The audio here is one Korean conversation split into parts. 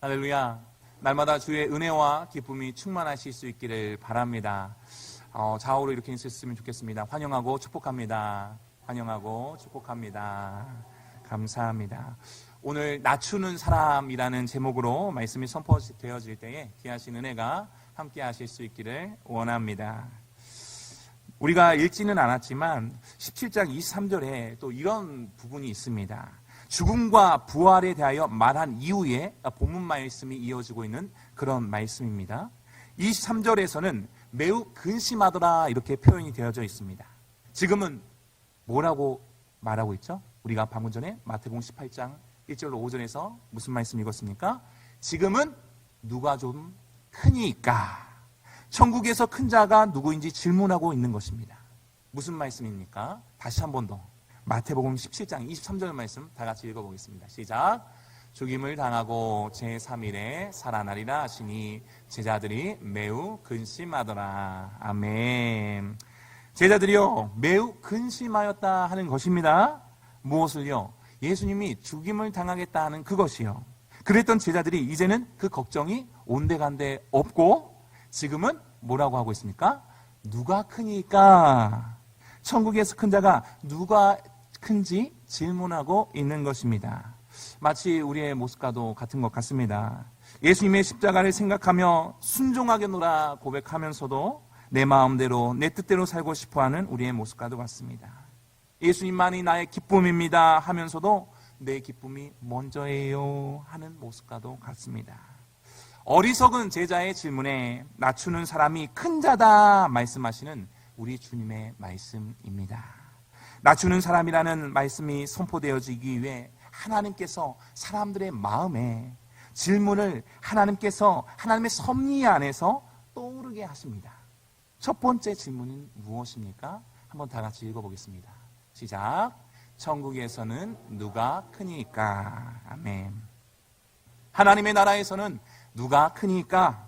할렐루야. 날마다 주의 은혜와 기쁨이 충만하실 수 있기를 바랍니다. 좌우로 이렇게 있었으면 좋겠습니다. 환영하고 축복합니다. 환영하고 축복합니다. 감사합니다. 오늘 낮추는 사람이라는 제목으로 말씀이 선포되어질 때에 귀하신 은혜가 함께 하실 수 있기를 원합니다. 우리가 읽지는 않았지만 17장 23절에 또 이런 부분이 있습니다. 죽음과 부활에 대하여 말한 이후에 본문 말씀이 이어지고 있는 그런 말씀입니다. 23절에서는 매우 근심하더라 이렇게 표현이 되어져 있습니다. 지금은 뭐라고 말하고 있죠? 우리가 방금 전에 마태복음 18장 1절로 5절에서 무슨 말씀 읽었습니까? 지금은 누가 좀 크니까. 천국에서 큰 자가 누구인지 질문하고 있는 것입니다. 무슨 말씀입니까? 다시 한 번 더. 마태복음 17장 23절 말씀 다 같이 읽어보겠습니다. 시작. 죽임을 당하고 제3일에 살아나리라 하시니 제자들이 매우 근심하더라. 아멘. 제자들이요 매우 근심하였다 하는 것입니다. 무엇을요? 예수님이 죽임을 당하겠다 하는 그것이요. 그랬던 제자들이 이제는 그 걱정이 온데간데 없고 지금은 뭐라고 하고 있습니까? 누가 크니까. 천국에서 큰 자가 누가 큰지 질문하고 있는 것입니다. 마치 우리의 모습과도 같은 것 같습니다. 예수님의 십자가를 생각하며 순종하겠노라 고백하면서도 내 마음대로 내 뜻대로 살고 싶어하는 우리의 모습과도 같습니다. 예수님만이 나의 기쁨입니다 하면서도 내 기쁨이 먼저예요 하는 모습과도 같습니다. 어리석은 제자의 질문에 낮추는 사람이 큰 자다 말씀하시는 우리 주님의 말씀입니다. 낮추는 사람이라는 말씀이 선포되어지기 위해 하나님께서 사람들의 마음에 질문을 하나님께서 하나님의 섭리 안에서 떠오르게 하십니다. 첫 번째 질문은 무엇입니까? 한번 다 같이 읽어보겠습니다. 시작. 천국에서는 누가 크니까. 아멘. 하나님의 나라에서는 누가 크니까.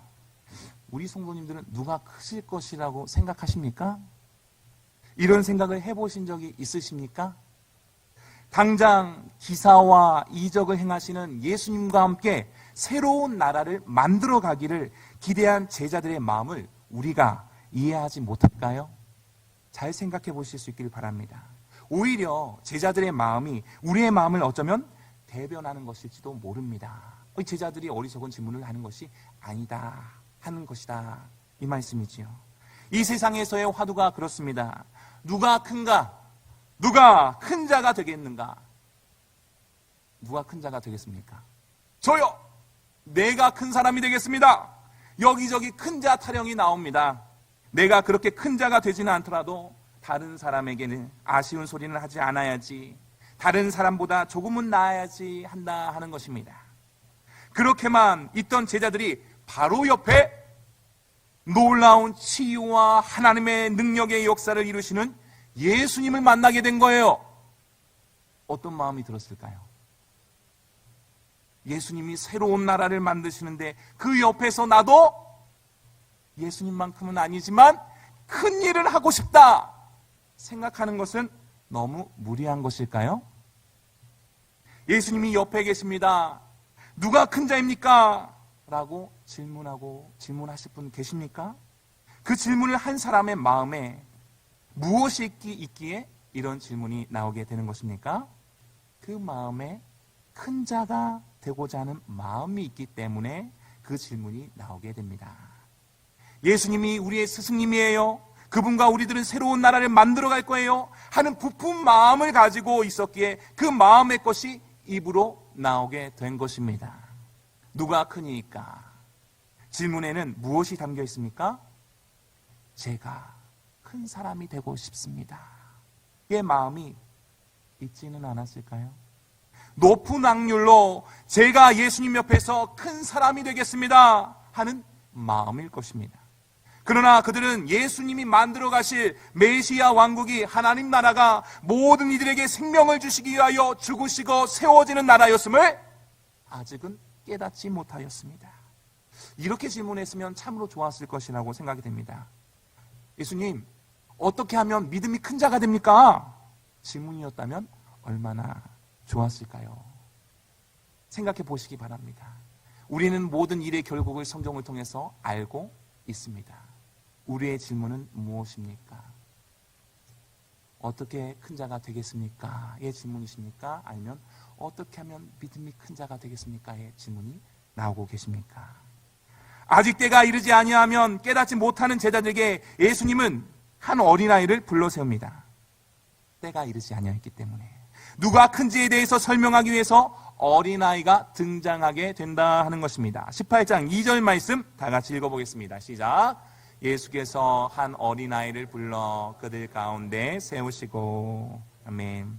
우리 성도님들은 누가 크실 것이라고 생각하십니까? 이런 생각을 해보신 적이 있으십니까? 당장 기사와 이적을 행하시는 예수님과 함께 새로운 나라를 만들어 가기를 기대한 제자들의 마음을 우리가 이해하지 못할까요? 잘 생각해 보실 수 있기를 바랍니다. 오히려 제자들의 마음이 우리의 마음을 어쩌면 대변하는 것일지도 모릅니다. 제자들이 어리석은 질문을 하는 것이 아니다 하는 것이다 이 말씀이지요. 이 세상에서의 화두가 그렇습니다. 누가 큰가? 누가 큰 자가 되겠는가? 누가 큰 자가 되겠습니까? 저요! 내가 큰 사람이 되겠습니다. 여기저기 큰 자 타령이 나옵니다. 내가 그렇게 큰 자가 되지는 않더라도 다른 사람에게는 아쉬운 소리는 하지 않아야지, 다른 사람보다 조금은 나아야지 한다 하는 것입니다. 그렇게만 있던 제자들이 바로 옆에 놀라운 치유와 하나님의 능력의 역사를 이루시는 예수님을 만나게 된 거예요. 어떤 마음이 들었을까요? 예수님이 새로운 나라를 만드시는데 그 옆에서 나도 예수님만큼은 아니지만 큰 일을 하고 싶다 생각하는 것은 너무 무리한 것일까요? 예수님이 옆에 계십니다. 누가 큰 자입니까? 라고 질문하실 분 계십니까? 그 질문을 한 사람의 마음에 무엇이 있기에 이런 질문이 나오게 되는 것입니까? 그 마음에 큰 자가 되고자 하는 마음이 있기 때문에 그 질문이 나오게 됩니다. 예수님이 우리의 스승님이에요. 그분과 우리들은 새로운 나라를 만들어 갈 거예요 하는 부푼 마음을 가지고 있었기에 그 마음의 것이 입으로 나오게 된 것입니다. 누가 크니까? 질문에는 무엇이 담겨 있습니까? 제가 큰 사람이 되고 싶습니다. 의 마음이 있지는 않았을까요? 높은 확률로 제가 예수님 옆에서 큰 사람이 되겠습니다 하는 마음일 것입니다. 그러나 그들은 예수님이 만들어 가실 메시아 왕국이 하나님 나라가 모든 이들에게 생명을 주시기 위하여 죽으시고 세워지는 나라였음을 아직은 깨닫지 못하였습니다. 이렇게 질문했으면 참으로 좋았을 것이라고 생각이 됩니다. 예수님, 어떻게 하면 믿음이 큰 자가 됩니까? 질문이었다면 얼마나 좋았을까요? 생각해 보시기 바랍니다. 우리는 모든 일의 결국을 성경을 통해서 알고 있습니다. 우리의 질문은 무엇입니까? 어떻게 큰 자가 되겠습니까? 의 질문이십니까? 아니면 어떻게 하면 믿음이 큰 자가 되겠습니까? 의 질문이 나오고 계십니까? 아직 때가 이르지 아니하면 깨닫지 못하는 제자들에게 예수님은 한 어린아이를 불러 세웁니다. 때가 이르지 아니하였기 때문에. 누가 큰지에 대해서 설명하기 위해서 어린아이가 등장하게 된다 하는 것입니다. 18장 2절 말씀 다 같이 읽어보겠습니다. 시작. 예수께서 한 어린아이를 불러 그들 가운데 세우시고. 아멘.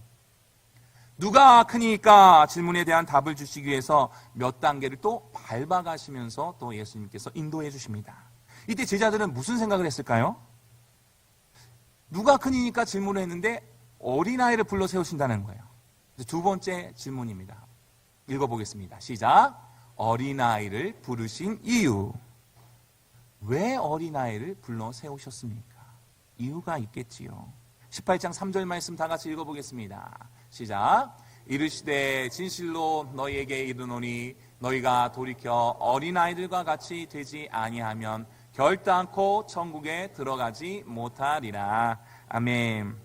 누가 크니까 질문에 대한 답을 주시기 위해서 몇 단계를 또 밟아가시면서 또 예수님께서 인도해 주십니다. 이때 제자들은 무슨 생각을 했을까요? 누가 크니까 질문을 했는데 어린아이를 불러 세우신다는 거예요. 두 번째 질문입니다. 읽어보겠습니다. 시작. 어린아이를 부르신 이유. 왜 어린아이를 불러 세우셨습니까? 이유가 있겠지요. 18장 3절 말씀 다 같이 읽어보겠습니다. 시작. 이르시되 진실로 너희에게 이르노니 너희가 돌이켜 어린아이들과 같이 되지 아니하면 결단코 천국에 들어가지 못하리라. 아멘.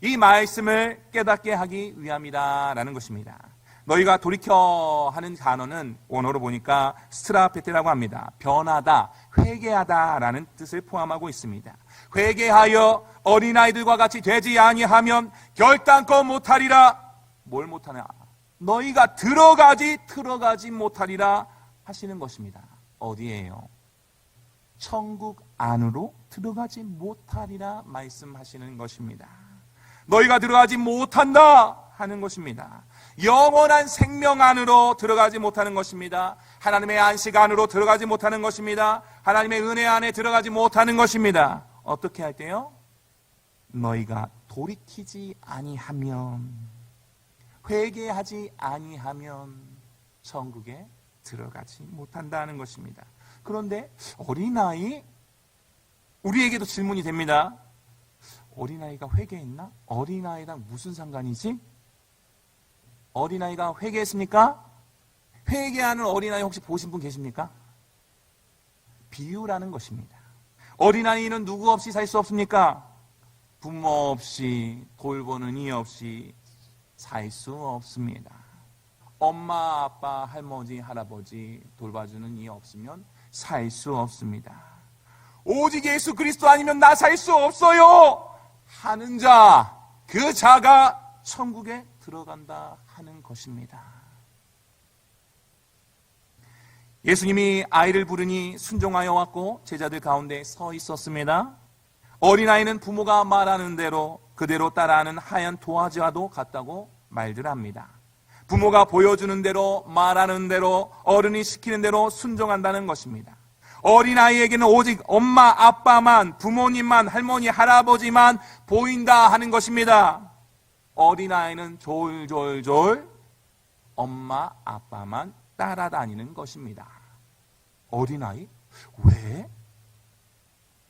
이 말씀을 깨닫게 하기 위함이다라는 것입니다. 너희가 돌이켜 하는 단어는 원어로 보니까 스트라페테라고 합니다. 변하다, 회개하다라는 뜻을 포함하고 있습니다. 회개하여 어린아이들과 같이 되지 아니하면 결단코 못하리라. 뭘 못하냐? 너희가 들어가지 못하리라 하시는 것입니다. 어디에요? 천국 안으로 들어가지 못하리라 말씀하시는 것입니다. 너희가 들어가지 못한다 하는 것입니다. 영원한 생명 안으로 들어가지 못하는 것입니다. 하나님의 안식 안으로 들어가지 못하는 것입니다. 하나님의 은혜 안에 들어가지 못하는 것입니다. 어떻게 할 때요? 너희가 돌이키지 아니하면, 회개하지 아니하면 천국에 들어가지 못한다는 것입니다. 그런데 어린아이, 우리에게도 질문이 됩니다. 어린아이가 회개했나? 어린아이랑 무슨 상관이지? 어린아이가 회개했습니까? 회개하는 어린아이 혹시 보신 분 계십니까? 비유라는 것입니다. 어린아이는 누구 없이 살 수 없습니까? 부모 없이, 돌보는 이 없이 살 수 없습니다. 엄마, 아빠, 할머니, 할아버지 돌봐주는 이 없으면 살 수 없습니다. 오직 예수 그리스도 아니면 나 살 수 없어요 하는 자, 그 자가 천국에 들어간다 하는 것입니다. 예수님이 아이를 부르니 순종하여 왔고 제자들 가운데 서 있었습니다. 어린아이는 부모가 말하는 대로 그대로 따라하는 하얀 도화지와도 같다고 말들 합니다. 부모가 보여주는 대로 말하는 대로 어른이 시키는 대로 순종한다는 것입니다. 어린아이에게는 오직 엄마, 아빠만, 부모님만, 할머니, 할아버지만 보인다 하는 것입니다. 어린아이는 졸졸졸 엄마, 아빠만 따라다니는 것입니다. 어린아이? 왜?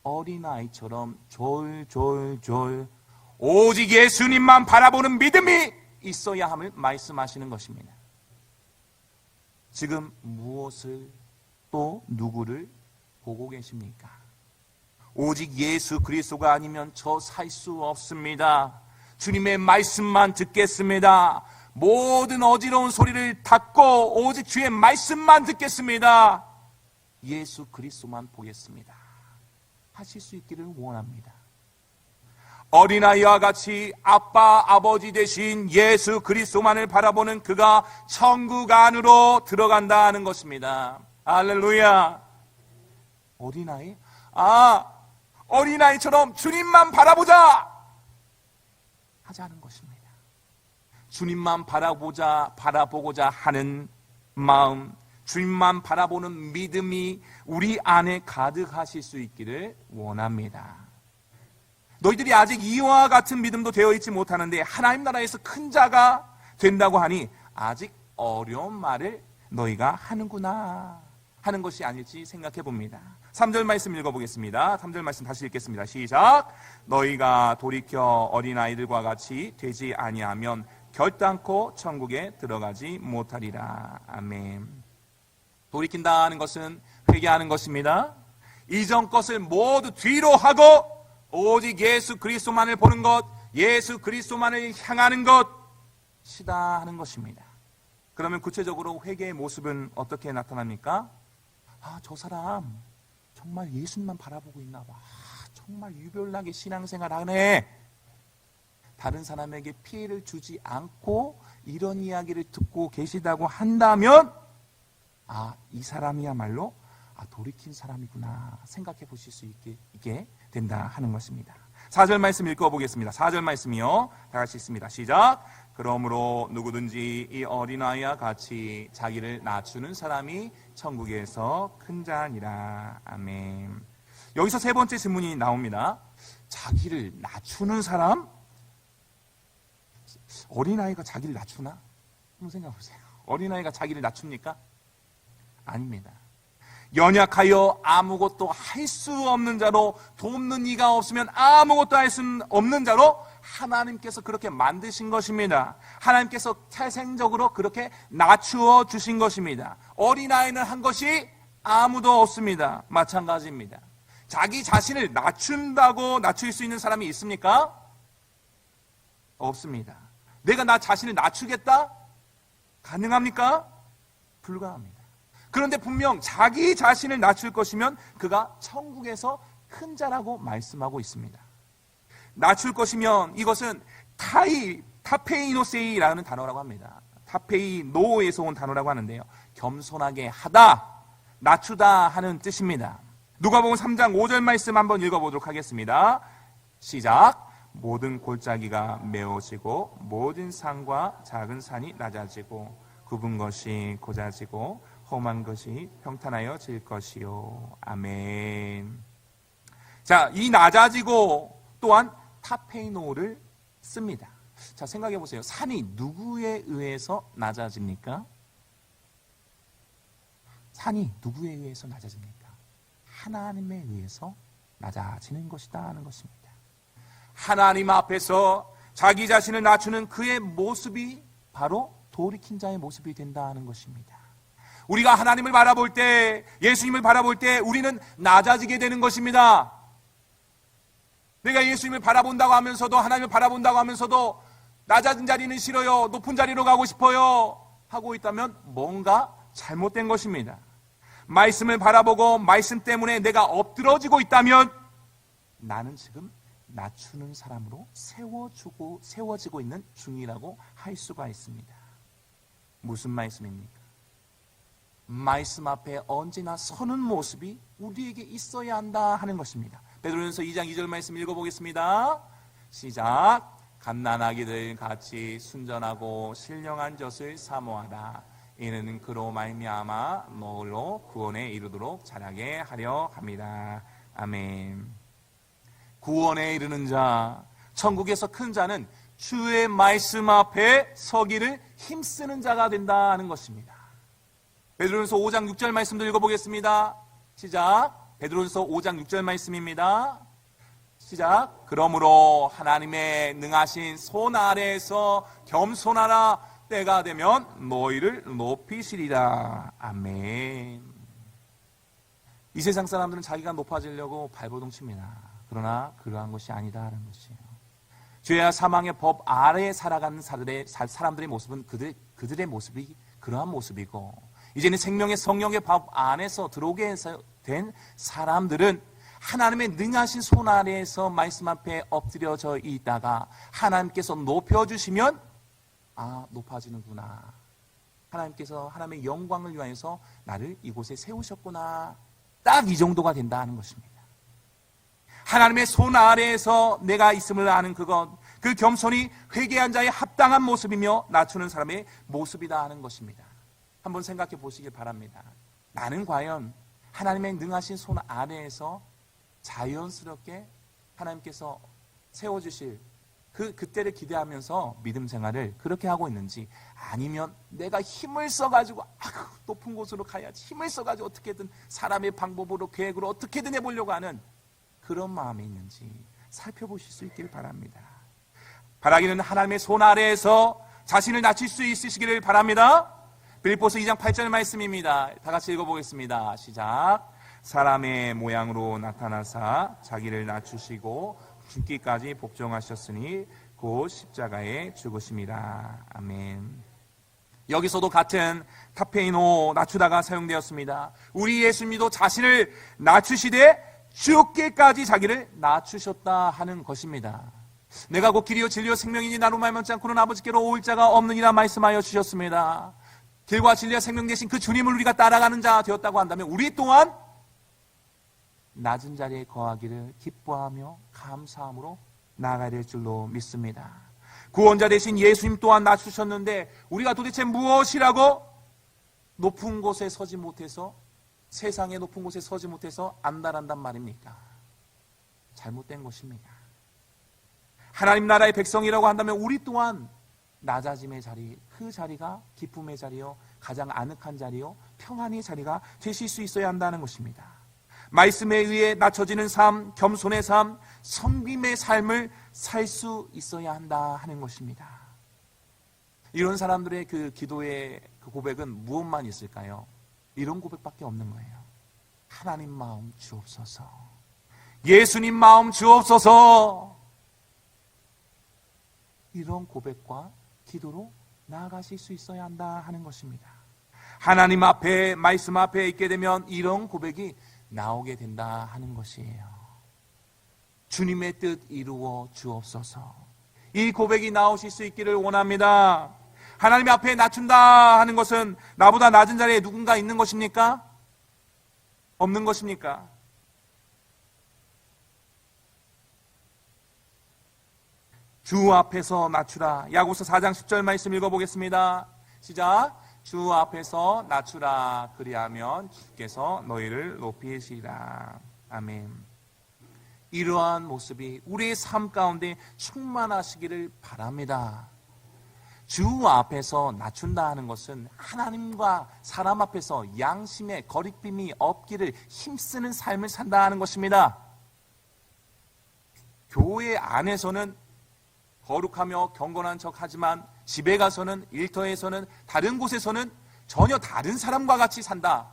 어린아이처럼 졸졸졸 오직 예수님만 바라보는 믿음이 있어야 함을 말씀하시는 것입니다. 지금 무엇을 또 누구를 보고 계십니까? 오직 예수 그리스도가 아니면 저 살 수 없습니다. 주님의 말씀만 듣겠습니다. 모든 어지러운 소리를 닫고 오직 주의 말씀만 듣겠습니다. 예수 그리스도만 보겠습니다. 하실 수 있기를 원합니다. 어린아이와 같이 아빠, 아버지 되신 예수 그리스도만을 바라보는 그가 천국 안으로 들어간다는 것입니다. 할렐루야. 어린아이? 어린아이처럼 주님만 바라보자 하자는 것입니다. 주님만 바라보고자 하는 마음, 주님만 바라보는 믿음이 우리 안에 가득하실 수 있기를 원합니다. 너희들이 아직 이와 같은 믿음도 되어 있지 못하는데 하나님 나라에서 큰 자가 된다고 하니 아직 어려운 말을 너희가 하는구나 하는 것이 아닐지 생각해 봅니다. 3절 말씀 읽어보겠습니다. 3절 말씀 다시 읽겠습니다. 시작. 너희가 돌이켜 어린아이들과 같이 되지 아니하면 결단코 천국에 들어가지 못하리라. 아멘. 돌이킨다는 것은 회개하는 것입니다. 이전 것을 모두 뒤로 하고 오직 예수 그리스도만을 보는 것, 예수 그리스도만을 향하는 것이다 하는 것입니다. 그러면 구체적으로 회개의 모습은 어떻게 나타납니까? 저 사람 정말 예수님만 바라보고 있나 봐. 정말 유별나게 신앙생활 하네. 다른 사람에게 피해를 주지 않고 이런 이야기를 듣고 계시다고 한다면 이 사람이야말로 돌이킨 사람이구나 생각해 보실 수 있게 된다 하는 것입니다. 4절 말씀 읽어보겠습니다. 4절 말씀이요. 다 같이 읽습니다. 시작. 그러므로 누구든지 이 어린아이와 같이 자기를 낮추는 사람이 천국에서 큰 자니라. 아멘. 여기서 세 번째 질문이 나옵니다. 자기를 낮추는 사람? 어린아이가 자기를 낮추나? 한번 생각해 보세요. 어린아이가 자기를 낮춥니까? 아닙니다. 연약하여 아무것도 할 수 없는 자로, 돕는 이가 없으면 아무것도 할 수 없는 자로 하나님께서 그렇게 만드신 것입니다. 하나님께서 태생적으로 그렇게 낮추어 주신 것입니다. 어린아이는 한 것이 아무도 없습니다. 마찬가지입니다. 자기 자신을 낮출 수 있는 사람이 있습니까? 없습니다. 내가 나 자신을 낮추겠다? 가능합니까? 불가합니다. 그런데 분명 자기 자신을 낮출 것이면 그가 천국에서 큰 자라고 말씀하고 있습니다. 낮출 것이면 이것은 타페이노세이라는 단어라고 합니다. 타페이노에서 온 단어라고 하는데요. 겸손하게 하다, 낮추다 하는 뜻입니다. 누가복음 3장 5절 말씀 한번 읽어보도록 하겠습니다. 시작. 모든 골짜기가 메워지고 모든 산과 작은 산이 낮아지고 굽은 것이 고자지고 험한 것이 평탄하여질 것이요. 아멘. 자, 이 낮아지고 또한 타페이노를 씁니다. 자, 생각해 보세요. 산이 누구에 의해서 낮아집니까? 산이 누구에 의해서 낮아집니까? 하나님에 의해서 낮아지는 것이다 하는 것입니다. 하나님 앞에서 자기 자신을 낮추는 그의 모습이 바로 돌이킨 자의 모습이 된다 하는 것입니다. 우리가 하나님을 바라볼 때, 예수님을 바라볼 때 우리는 낮아지게 되는 것입니다. 내가 예수님을 바라본다고 하면서도, 하나님을 바라본다고 하면서도 낮아진 자리는 싫어요, 높은 자리로 가고 싶어요 하고 있다면 뭔가 잘못된 것입니다. 말씀을 바라보고 말씀 때문에 내가 엎드러지고 있다면 나는 지금 낮추는 사람으로 세워지고 있는 중이라고 할 수가 있습니다. 무슨 말씀입니까? 말씀 앞에 언제나 서는 모습이 우리에게 있어야 한다 하는 것입니다. 베드로전서 2장 2절 말씀 읽어보겠습니다. 시작. 갓난아기들 같이 순전하고 신령한 젖을 사모하라. 이는 그로 말미암아 너로 구원에 이르도록 자라게 하려 함이라. 아멘. 구원에 이르는 자, 천국에서 큰 자는 주의 말씀 앞에 서기를 힘쓰는 자가 된다는 것입니다. 베드로전서 5장 6절 말씀도 읽어보겠습니다. 시작. 베드로전서 5장 6절 말씀입니다. 시작. 그러므로 하나님의 능하신 손 아래에서 겸손하라. 때가 되면 너희를 높이시리라. 아멘. 이 세상 사람들은 자기가 높아지려고 발버둥 칩니다. 그러나 그러한 것이 아니다 하는 것이에요. 죄와 사망의 법 아래에 살아가는 사람들의 모습은 그들의 모습이 그러한 모습이고, 이제는 생명의 성령의 법 안에서 들어오게 된 사람들은 하나님의 능하신 손 아래에서 말씀 앞에 엎드려져 있다가 하나님께서 높여주시면 높아지는구나. 하나님께서 하나님의 영광을 위하여서 나를 이곳에 세우셨구나. 딱 이 정도가 된다 하는 것입니다. 하나님의 손 아래에서 내가 있음을 아는 그것, 그 겸손이 회개한 자의 합당한 모습이며 낮추는 사람의 모습이다 하는 것입니다. 한번 생각해 보시길 바랍니다. 나는 과연 하나님의 능하신 손 아래에서 자연스럽게 하나님께서 세워주실 그때를 기대하면서 믿음 생활을 그렇게 하고 있는지, 아니면 내가 힘을 써가지고 높은 곳으로 가야지, 힘을 써가지고 어떻게든 사람의 방법으로 계획으로 어떻게든 해보려고 하는 그런 마음이 있는지 살펴보실 수 있길 바랍니다. 바라기는 하나님의 손 아래에서 자신을 낮출 수 있으시기를 바랍니다. 빌립보서 2장 8절 말씀입니다. 다 같이 읽어보겠습니다. 시작. 사람의 모양으로 나타나사 자기를 낮추시고 죽기까지 복종하셨으니 곧 십자가에 죽으심이라. 아멘. 여기서도 같은 타페이노, 낮추다가 사용되었습니다. 우리 예수님도 자신을 낮추시되 죽기까지 자기를 낮추셨다 하는 것입니다. 내가 곧 길이요 진리요 생명이니 나로 말미암지 않고는 아버지께로 올 자가 없느니라 말씀하여 주셨습니다. 길과 진리와 생명 되신 그 주님을 우리가 따라가는 자 되었다고 한다면 우리 또한 낮은 자리에 거하기를 기뻐하며 감사함으로 나아가야 될 줄로 믿습니다. 구원자 되신 예수님 또한 낮추셨는데 우리가 도대체 무엇이라고 높은 곳에 서지 못해서, 세상의 높은 곳에 서지 못해서 안달한단 말입니까? 잘못된 것입니다. 하나님 나라의 백성이라고 한다면 우리 또한 낮아짐의 자리, 그 자리가 기쁨의 자리요, 가장 아늑한 자리요, 평안의 자리가 되실 수 있어야 한다는 것입니다. 말씀에 의해 낮춰지는 삶, 겸손의 삶, 섬김의 삶을 살 수 있어야 한다 하는 것입니다. 이런 사람들의 그 기도의 그 고백은 무엇만 있을까요? 이런 고백밖에 없는 거예요. 하나님 마음 주옵소서, 예수님 마음 주옵소서. 이런 고백과 기도로 나아가실 수 있어야 한다 하는 것입니다. 하나님 앞에, 말씀 앞에 있게 되면 이런 고백이 나오게 된다 하는 것이에요. 주님의 뜻 이루어 주옵소서. 이 고백이 나오실 수 있기를 원합니다. 하나님 앞에 낮춘다 하는 것은 나보다 낮은 자리에 누군가 있는 것입니까? 없는 것입니까? 주 앞에서 낮추라. 야고보서 4장 10절 말씀 읽어보겠습니다. 시작. 주 앞에서 낮추라. 그리하면 주께서 너희를 높이시리라. 아멘. 이러한 모습이 우리의 삶 가운데 충만하시기를 바랍니다. 주 앞에서 낮춘다 하는 것은 하나님과 사람 앞에서 양심의 거리낌이 없기를 힘쓰는 삶을 산다 하는 것입니다. 교회 안에서는 거룩하며 경건한 척하지만 집에 가서는, 일터에서는, 다른 곳에서는 전혀 다른 사람과 같이 산다.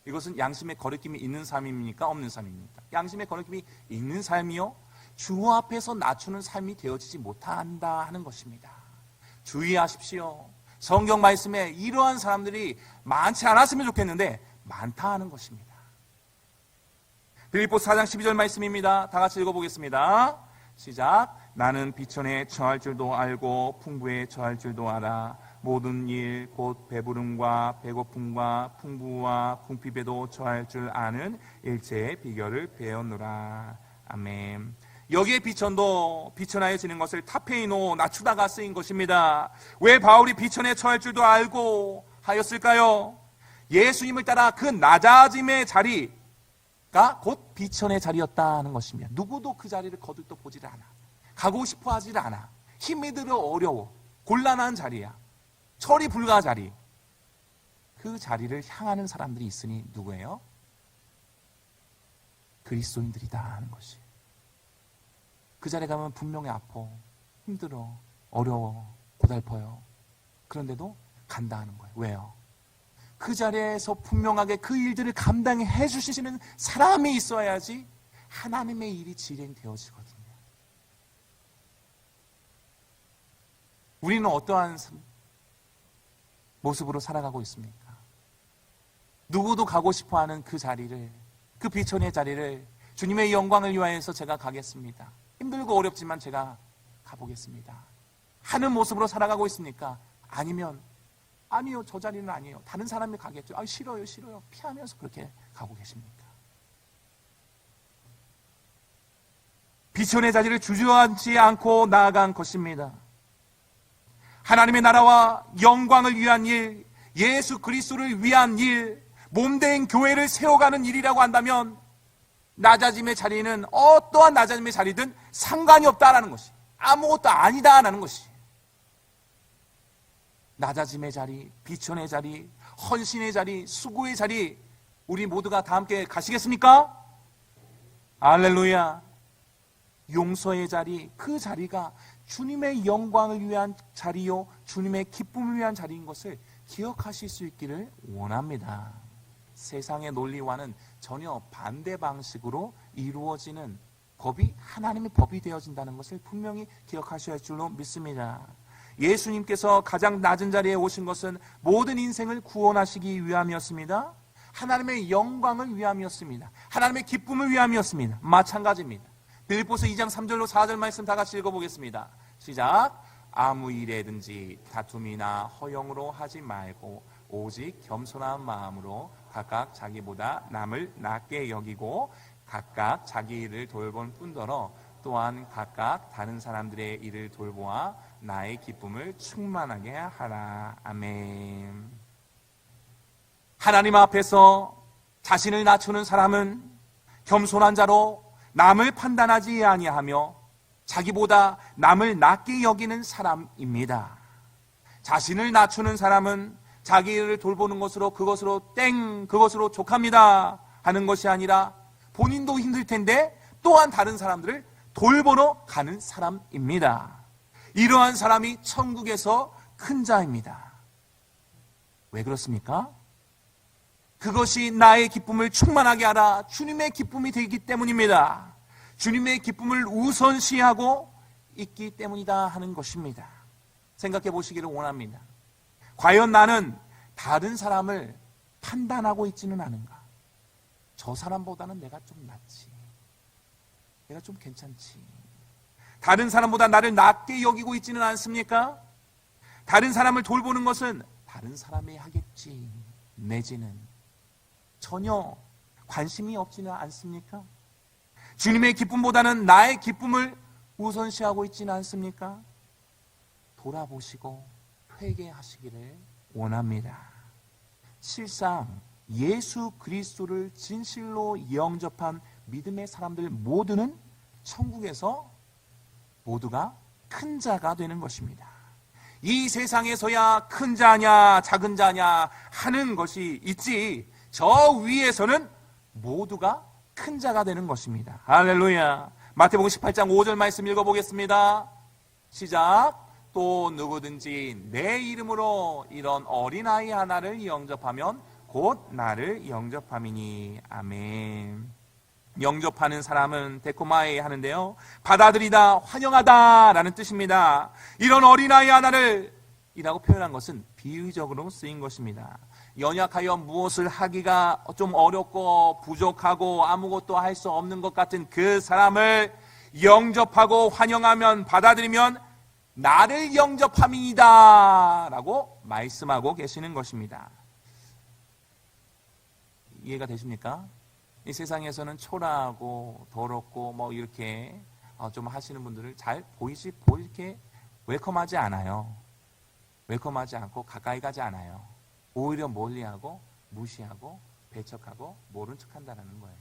이것은 양심의 거리낌이 있는 삶입니까? 없는 삶입니까? 양심의 거리낌이 있는 삶이요, 주 앞에서 낮추는 삶이 되어지지 못한다 하는 것입니다. 주의하십시오. 성경 말씀에 이러한 사람들이 많지 않았으면 좋겠는데 많다 하는 것입니다. 빌립보서 4장 12절 말씀입니다. 다 같이 읽어보겠습니다. 시작. 나는 비천에 처할 줄도 알고 풍부에 처할 줄도 알아. 모든 일 곧 배부름과 배고픔과 풍부와 궁핍에도 처할 줄 아는 일체의 비결을 배웠노라. 아멘. 여기에 비천도 비천하여 지는 것을 타페이노, 낮추다가 쓰인 것입니다. 왜 바울이 비천에 처할 줄도 알고 하였을까요? 예수님을 따라 그 낮아짐의 자리가 곧 비천의 자리였다는 것입니다. 누구도 그 자리를 거들떠 보지를 않아. 가고 싶어 하질 않아. 힘이 들어 어려워. 곤란한 자리야. 처리 불가 자리. 그 자리를 향하는 사람들이 있으니 누구예요? 그리스도인들이다 하는 것이. 그 자리에 가면 분명히 아파, 힘들어, 어려워, 고달퍼요. 그런데도 간다 하는 거예요. 왜요? 그 자리에서 분명하게 그 일들을 감당해 주시는 사람이 있어야지 하나님의 일이 진행되어지거든요. 우리는 어떠한 모습으로 살아가고 있습니까? 누구도 가고 싶어하는 그 자리를, 그 비천의 자리를 주님의 영광을 위하여서 제가 가겠습니다. 힘들고 어렵지만 제가 가보겠습니다. 하는 모습으로 살아가고 있습니까? 아니면 아니요, 저 자리는 아니에요. 다른 사람이 가겠죠. 아, 싫어요, 싫어요. 피하면서 그렇게 가고 계십니까? 비천의 자리를 주저앉지 않고 나아간 것입니다. 하나님의 나라와 영광을 위한 일, 예수 그리스도를 위한 일, 몸된 교회를 세워가는 일이라고 한다면 낮아짐의 자리는 어떠한 낮아짐의 자리든 상관이 없다라는 것이, 아무것도 아니다라는 것이. 낮아짐의 자리, 비천의 자리, 헌신의 자리, 수고의 자리, 우리 모두가 다 함께 가시겠습니까? 할렐루야. 용서의 자리, 그 자리가 주님의 영광을 위한 자리요, 주님의 기쁨을 위한 자리인 것을 기억하실 수 있기를 원합니다. 세상의 논리와는 전혀 반대 방식으로 이루어지는 법이 하나님의 법이 되어진다는 것을 분명히 기억하셔야 할 줄로 믿습니다. 예수님께서 가장 낮은 자리에 오신 것은 모든 인생을 구원하시기 위함이었습니다. 하나님의 영광을 위함이었습니다. 하나님의 기쁨을 위함이었습니다. 마찬가지입니다. 빌립보서 2장 3절로 4절 말씀 다 같이 읽어보겠습니다. 시작. 아무 일에든지 다툼이나 허영으로 하지 말고 오직 겸손한 마음으로 각각 자기보다 남을 낮게 여기고 각각 자기 일을 돌볼 뿐더러 또한 각각 다른 사람들의 일을 돌보아 나의 기쁨을 충만하게 하라. 아멘. 하나님 앞에서 자신을 낮추는 사람은 겸손한 자로 남을 판단하지 아니하며 자기보다 남을 낮게 여기는 사람입니다. 자신을 낮추는 사람은 자기 일을 돌보는 것으로 그것으로 족합니다 하는 것이 아니라 본인도 힘들 텐데 또한 다른 사람들을 돌보러 가는 사람입니다. 이러한 사람이 천국에서 큰 자입니다. 왜 그렇습니까? 그것이 나의 기쁨을 충만하게 하라. 주님의 기쁨이 되기 때문입니다. 주님의 기쁨을 우선시하고 있기 때문이다 하는 것입니다. 생각해 보시기를 원합니다. 과연 나는 다른 사람을 판단하고 있지는 않은가? 저 사람보다는 내가 좀 낫지. 내가 좀 괜찮지. 다른 사람보다 나를 낮게 여기고 있지는 않습니까? 다른 사람을 돌보는 것은 다른 사람이 하겠지 내지는 전혀 관심이 없지는 않습니까? 주님의 기쁨보다는 나의 기쁨을 우선시하고 있지는 않습니까? 돌아보시고 회개하시기를 원합니다. 실상 예수 그리스도를 진실로 영접한 믿음의 사람들 모두는 천국에서 모두가 큰 자가 되는 것입니다. 이 세상에서야 큰 자냐 작은 자냐 하는 것이 있지 저 위에서는 모두가 큰 자가 되는 것입니다. 할렐루야. 마태복음 18장 5절 말씀 읽어보겠습니다. 시작. 또 누구든지 내 이름으로 이런 어린아이 하나를 영접하면 곧 나를 영접함이니. 아멘. 영접하는 사람은 데코마에 하는데요, 받아들이다, 환영하다 라는 뜻입니다. 이런 어린아이 하나를 이라고 표현한 것은 비유적으로 쓰인 것입니다. 연약하여 무엇을 하기가 좀 어렵고 부족하고 아무것도 할 수 없는 것 같은 그 사람을 영접하고 환영하면, 받아들이면 나를 영접함이다 라고 말씀하고 계시는 것입니다. 이해가 되십니까? 이 세상에서는 초라하고 더럽고 뭐 이렇게 좀 하시는 분들을 잘 이렇게 웰컴하지 않아요. 웰컴하지 않고 가까이 가지 않아요. 오히려 멀리하고 무시하고 배척하고 모른 척한다는 거예요.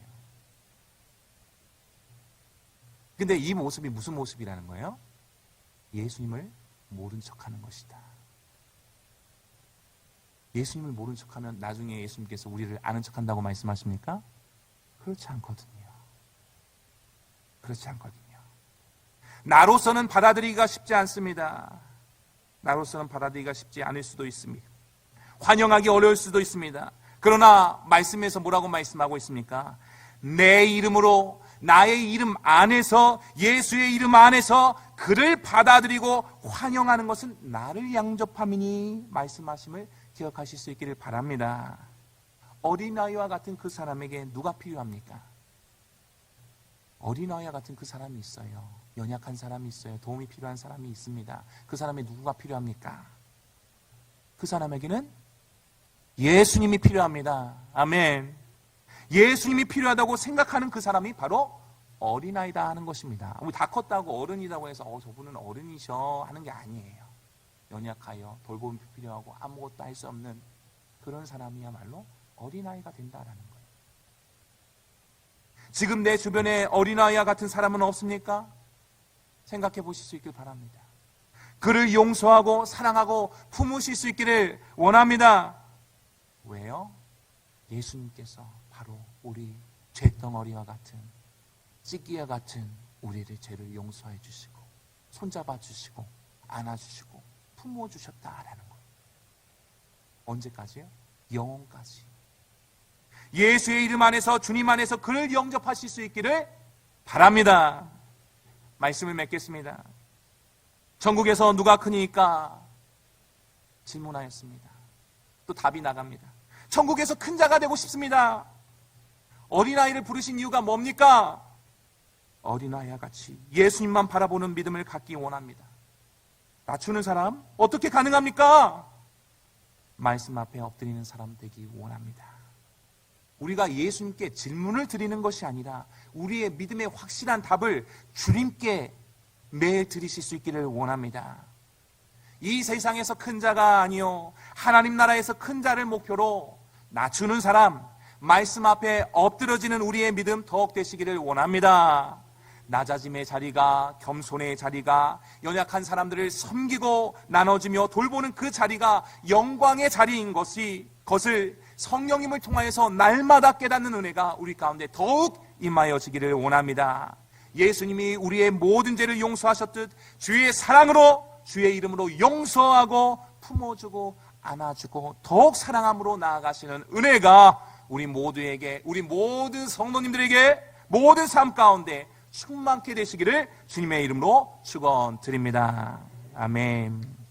근데 이 모습이 무슨 모습이라는 거예요? 예수님을 모른 척하는 것이다. 예수님을 모른 척하면 나중에 예수님께서 우리를 아는 척한다고 말씀하십니까? 그렇지 않거든요. 그렇지 않거든요. 나로서는 받아들이기가 쉽지 않습니다. 나로서는 받아들이기가 쉽지 않을 수도 있습니다. 환영하기 어려울 수도 있습니다. 그러나 말씀에서 뭐라고 말씀하고 있습니까? 내 이름으로, 나의 이름 안에서, 예수의 이름 안에서 그를 받아들이고 환영하는 것은 나를 영접함이니 말씀하심을 기억하실 수 있기를 바랍니다. 어린아이와 같은 그 사람에게 누가 필요합니까? 어린아이와 같은 그 사람이 있어요. 연약한 사람이 있어요. 도움이 필요한 사람이 있습니다. 그 사람에 누구가 필요합니까? 그 사람에게는 예수님이 필요합니다. 아멘. 예수님이 필요하다고 생각하는 그 사람이 바로 어린아이다 하는 것입니다. 우리 다 컸다고 어른이라고 해서 저분은 어른이셔 하는 게 아니에요. 연약하여 돌봄이 필요하고 아무것도 할 수 없는 그런 사람이야말로 어린아이가 된다라는 거예요. 지금 내 주변에 어린아이와 같은 사람은 없습니까? 생각해 보실 수 있길 바랍니다. 그를 용서하고 사랑하고 품으실 수 있기를 원합니다. 왜요? 예수님께서 바로 우리 죄덩어리와 같은, 찢기와 같은 우리의 죄를 용서해 주시고 손잡아 주시고 안아주시고 품어주셨다라는 거예요. 언제까지요? 영원까지. 예수의 이름 안에서, 주님 안에서 그를 영접하실 수 있기를 바랍니다. 말씀을 맺겠습니다. 전국에서 누가 크니까 질문하였습니다. 또 답이 나갑니다. 천국에서 큰 자가 되고 싶습니다. 어린아이를 부르신 이유가 뭡니까? 어린아이와 같이 예수님만 바라보는 믿음을 갖기 원합니다. 낮추는 사람 어떻게 가능합니까? 말씀 앞에 엎드리는 사람 되기 원합니다. 우리가 예수님께 질문을 드리는 것이 아니라 우리의 믿음의 확실한 답을 주님께 매일 드리실 수 있기를 원합니다. 이 세상에서 큰 자가 아니요 하나님 나라에서 큰 자를 목표로 낮추는 사람, 말씀 앞에 엎드러지는 우리의 믿음 더욱 되시기를 원합니다. 낮아짐의 자리가, 겸손의 자리가, 연약한 사람들을 섬기고 나눠주며 돌보는 그 자리가 영광의 자리인 것을 성령님을 통하여서 날마다 깨닫는 은혜가 우리 가운데 더욱 임하여지기를 원합니다. 예수님이 우리의 모든 죄를 용서하셨듯 주의 사랑으로, 주의 이름으로 용서하고 품어주고 안아주고 더욱 사랑함으로 나아가시는 은혜가 우리 모두에게, 우리 모든 성도님들에게 모든 삶 가운데 충만케 되시기를 주님의 이름으로 축원드립니다. 아멘.